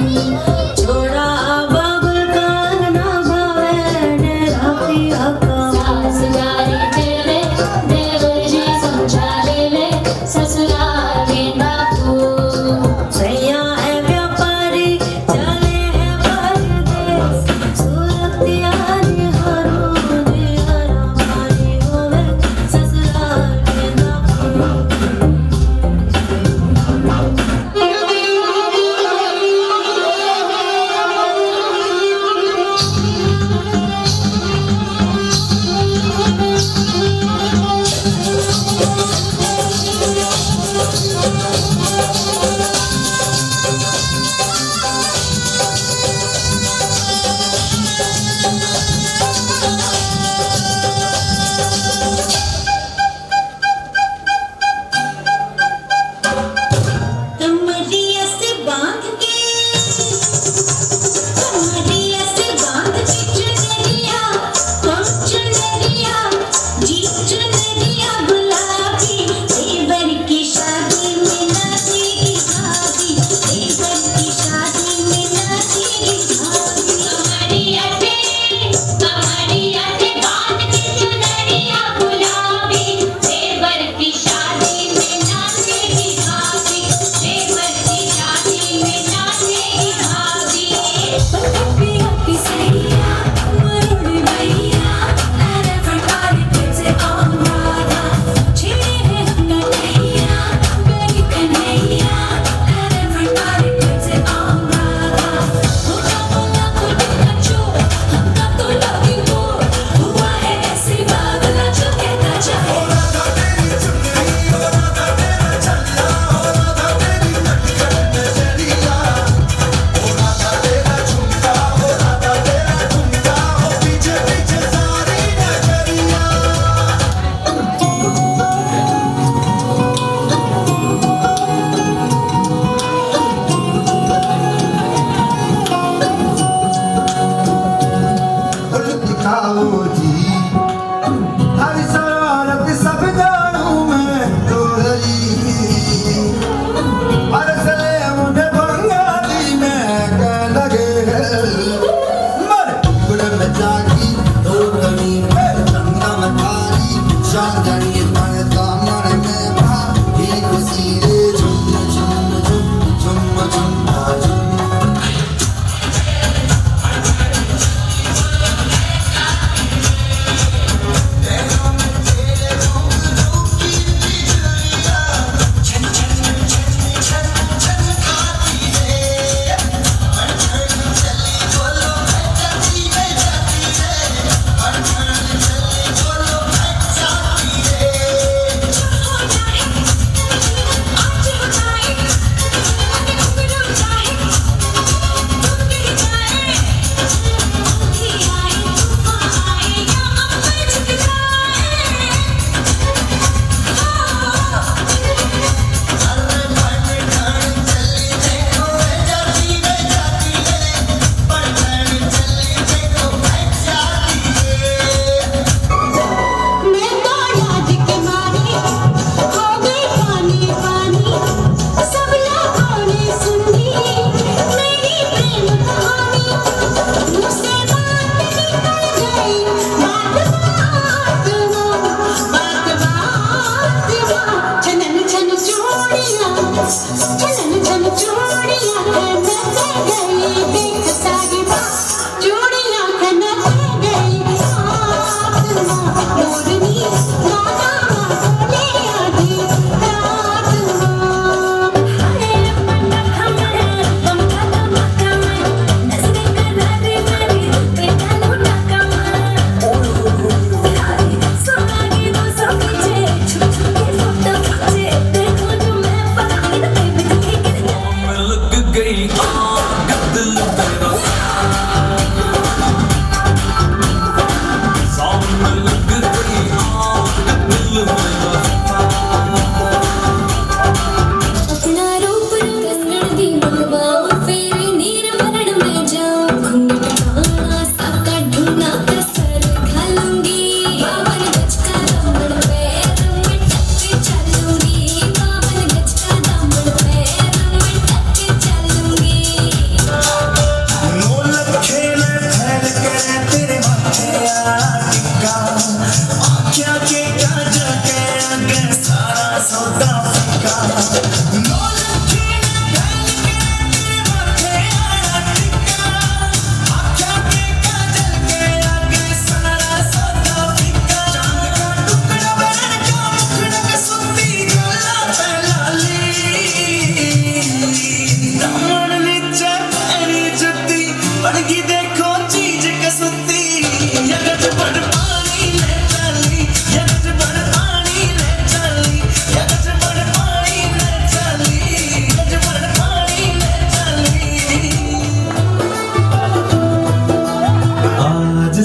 छोड़ा बाबुल कान ना भावे डेरा पिया का, सास गारी जाओ जी हर शरारत सब जानू मैं तो रही हर सले मुझे बंगाली में कह लगे मर गुड़ में जागी दो कनी गंगा में थाली चांदनी मन दामन में भागी खुशी रे झुम झुम झुम झुम झुम झुम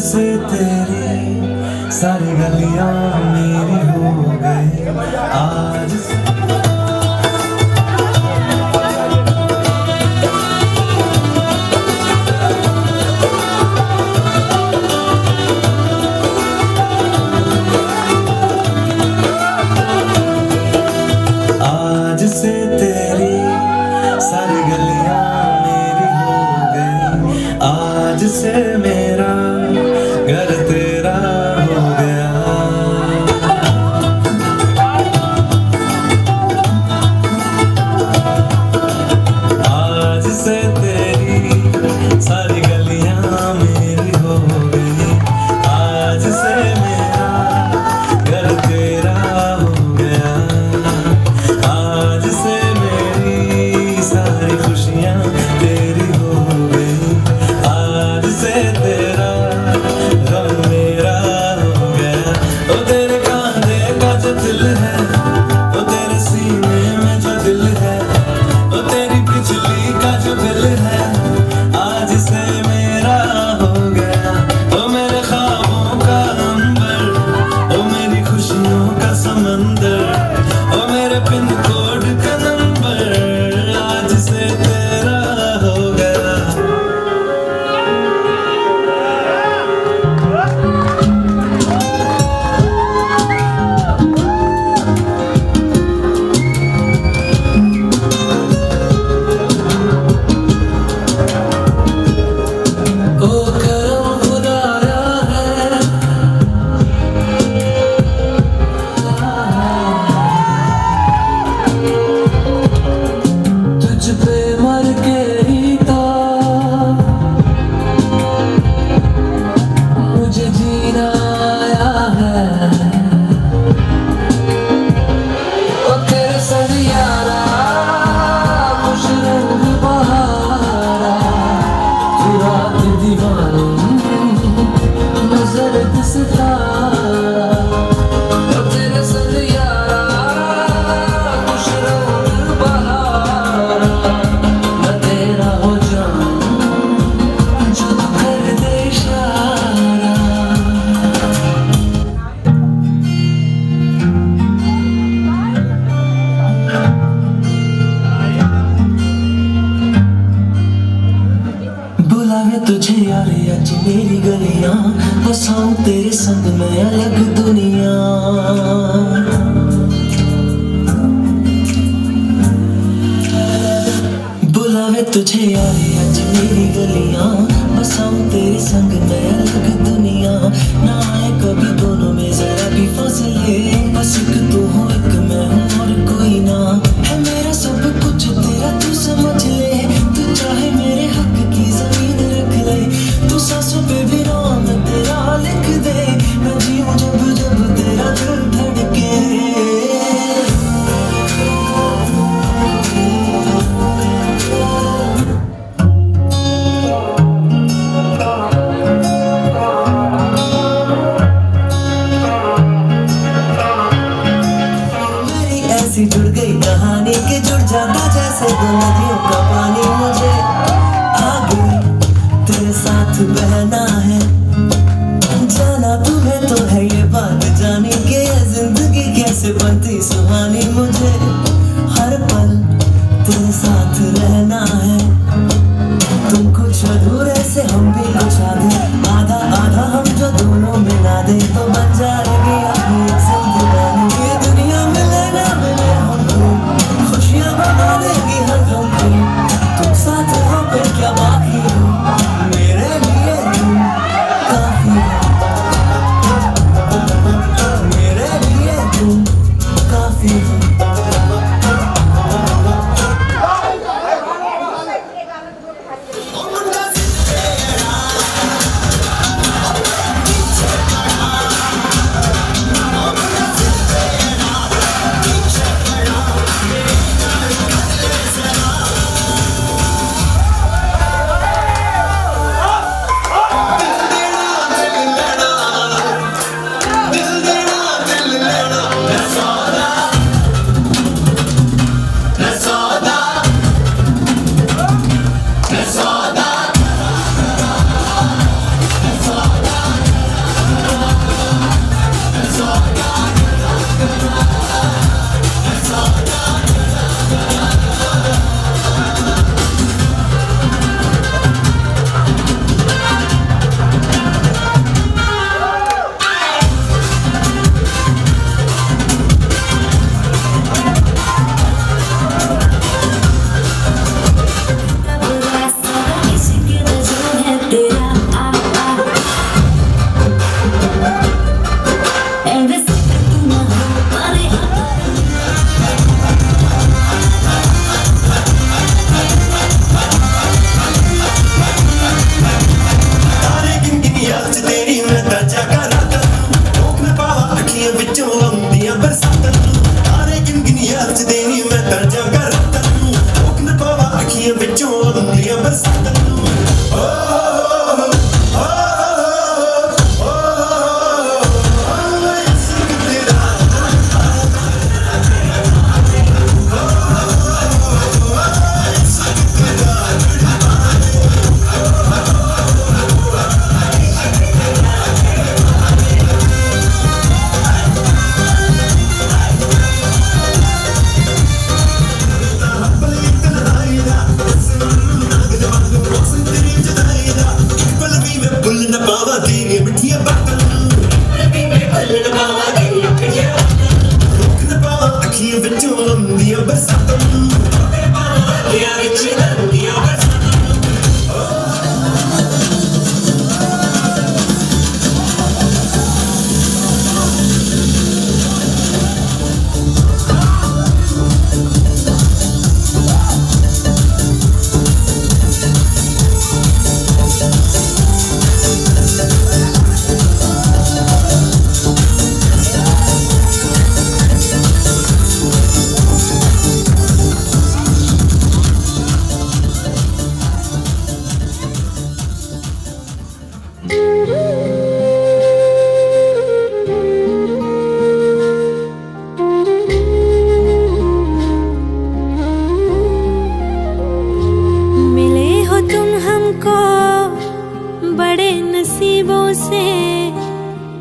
से तेरी सारी गलियां मेरी हो गई आज से आज से तेरी सारी गलियां मेरी हो गई आज से मेरा घर तेरा हो गया तेरे संग में अलग दुनिया। बुलावे तुझे यारे आज मेरी गलियां, बसाऊं तेरे संग में अलग दुनिया। ना आए कभी दोनों में जरा भी फासले, बस एक तू हो एक मैं हूँ और कोई ना। है मेरा सब कुछ तेरा तू समझ ले, तू चाहे मेरे हक की जमीन रख ले। तू सांसों पे भी नाम तेरा लिख दे, मैं जीऊं जब जब तेरा दिल धड़के। ऐसी जुड़ गई कहानी कि जुड़ जाता जैसे दो नदियों का पानी। मुझे आगे तेरे साथ बहना है, जाना तुम्हें तो है ये बात जानी कि ये जिंदगी कैसे बनती सुहानी। मुझे हर पल तेरे साथ रहना है, तुम कुछ अधूरे से हम भी कुछ आधे, आधा आधा हम जो दोनों मिला दे तो बन जाएगी अपनी एक जिंदगानी। ये दुनिया मिले ना मिले हमको, खुशियाँ बना देगी हर गम को। तुम साथ हो फिर क्या बाकी हो, मेरे लिए तुम काफी हो, मेरे लिए तुम काफी हो।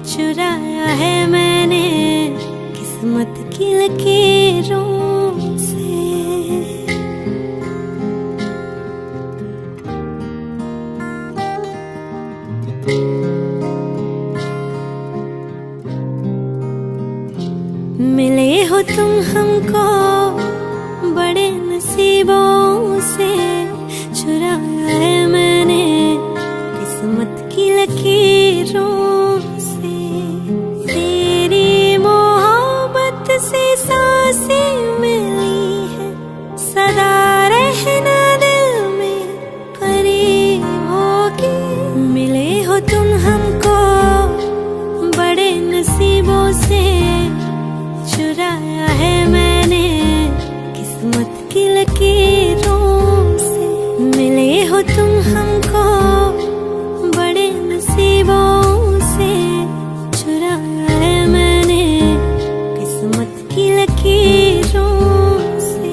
चुराया है मैंने किस्मत की लकीरों से। मिले हो तुम हमको बड़े नसीबों से, चुराया है मैंने किस्मत की लकीरों से। तेरी मोहब्बत से सांसें मिली है, सदा रहना दिल में करीब होगी। मिले हो तुम हमको बड़े नसीबों से, चुराया है मैंने किस्मत की लकीरों से। मिले हो तुम हमको बड़े नसीबों से, चुराया है मैंने किस्मत की लकीरों से।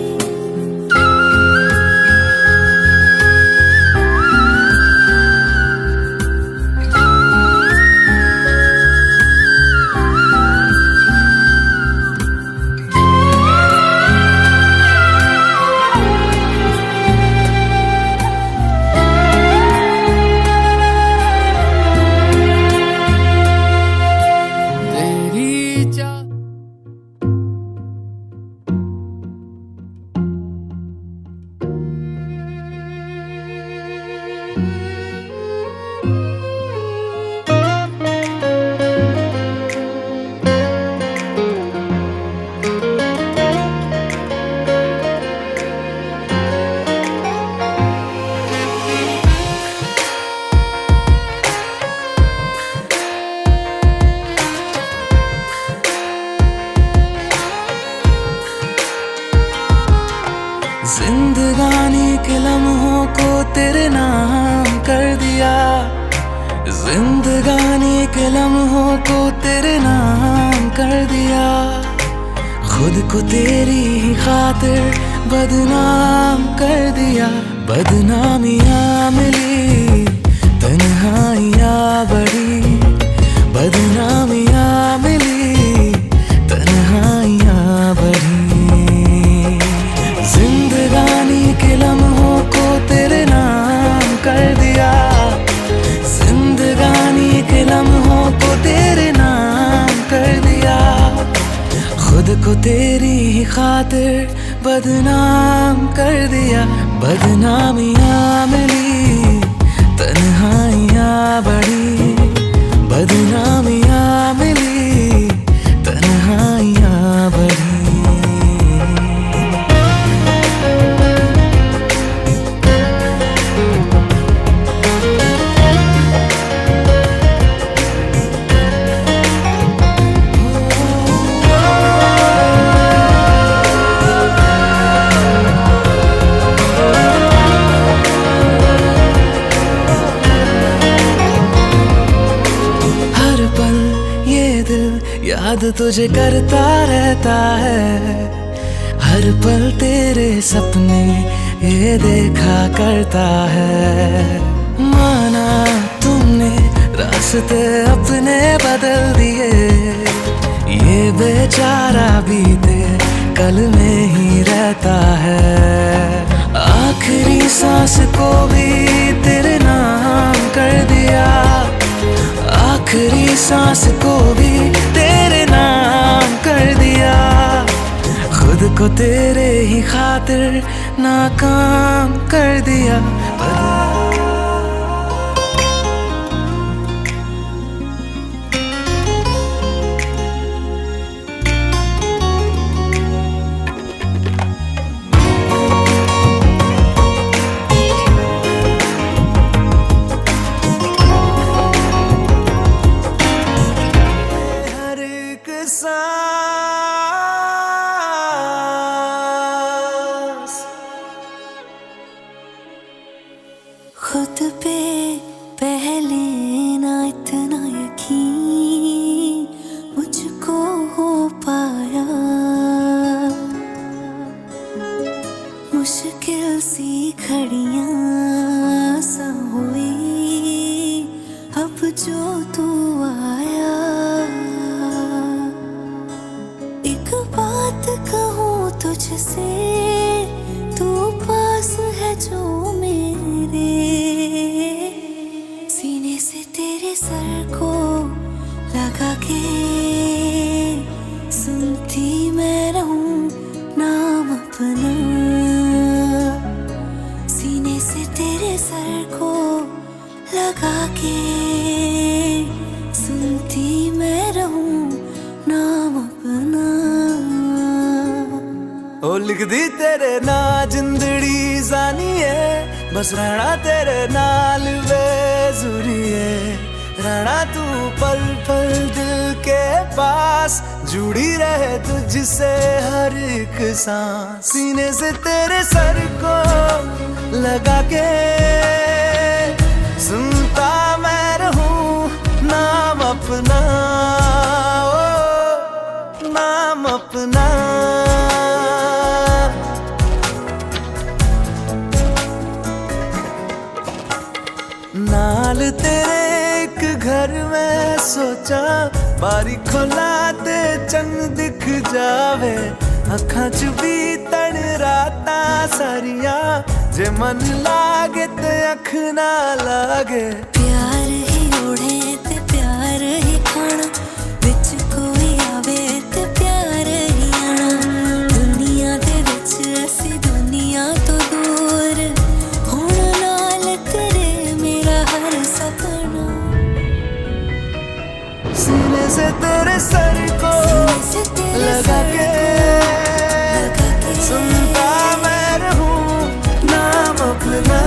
जिंदगानी के लम्हों को तेरे नाम कर दिया, जिंदगानी के लम्हों को तेरे नाम कर दिया। खुद को तेरी ही खातिर बदनाम कर दिया। बदनामियाँ मिली, तन्हाइयाँ बढ़ी, बदनामियाँ मिली, तन्हाइयाँ बढ़ी। जिंदगानी के लम्हों को तेरे नाम कर दिया, जिंदगानी के लम्हों को तेरे नाम कर दिया। खुद को तेरी ही खातिर बदनाम कर दिया। बदनामियाँ मिली, तन्हाइयाँ बढ़ी, बदनामियाँ मिली, तन्हाइयाँ बढ़ी। याद तुझे करता रहता है, हर पल तेरे सपने ये देखा करता है। माना तुमने रास्ते अपने बदल दिए, ये बेचारा बीते कल में ही रहता है। आखिरी सांस को भी तेरे नाम कर दिया, आखिरी सांस को भी तेरे नाम कर दिया। खुद को तेरे ही खातिर नाकाम कर दिया। खुद पे पहले ना इतना यकीन मुझको हो पाया, मुश्किल सी घड़ियां सा हुई अब जो तू आया। एक बात कहूँ तुझसे, तू पास है जो मेरे, सीने से तेरे सर को लगा के सुनती चलती मैं रहूं नाम अपना। ओ लिख दी तेरे ना जिंदड़ी जानी है, बस रहना तेरे नाल बेजुरी है। रहना तू पल पल दिल के पास, जुड़ी रहे तुझसे हर एक सांस। सीने से तेरे सर को लगा के सुनता मैं रहूं नाम अपना, ओ नाम अपना। नाल तेरे एक घर में सोचा, बारी खोला ते चंद दिख जावे। अखां च भी तन राता सारिया, जे मन लागे ते अख ना लागे। प्यार ही ओढ़े ते प्यार ही खाना, विच कोई आवे ते प्यार ही आना। दुनिया दे विच असी दुनिया तो दूर, हुण नाल तेरे मेरा हर सपना। सीने से तेरे सर को लगा के सुनता मैं रहूं नाम अपना,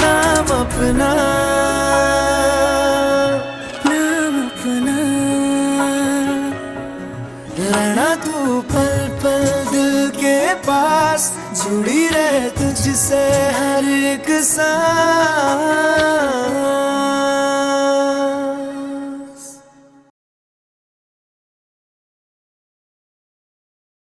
नाम अपना, नाम अपना। रहना तू पल पल दिल के पास, जुड़ी रहे तुझसे हर एक सांस।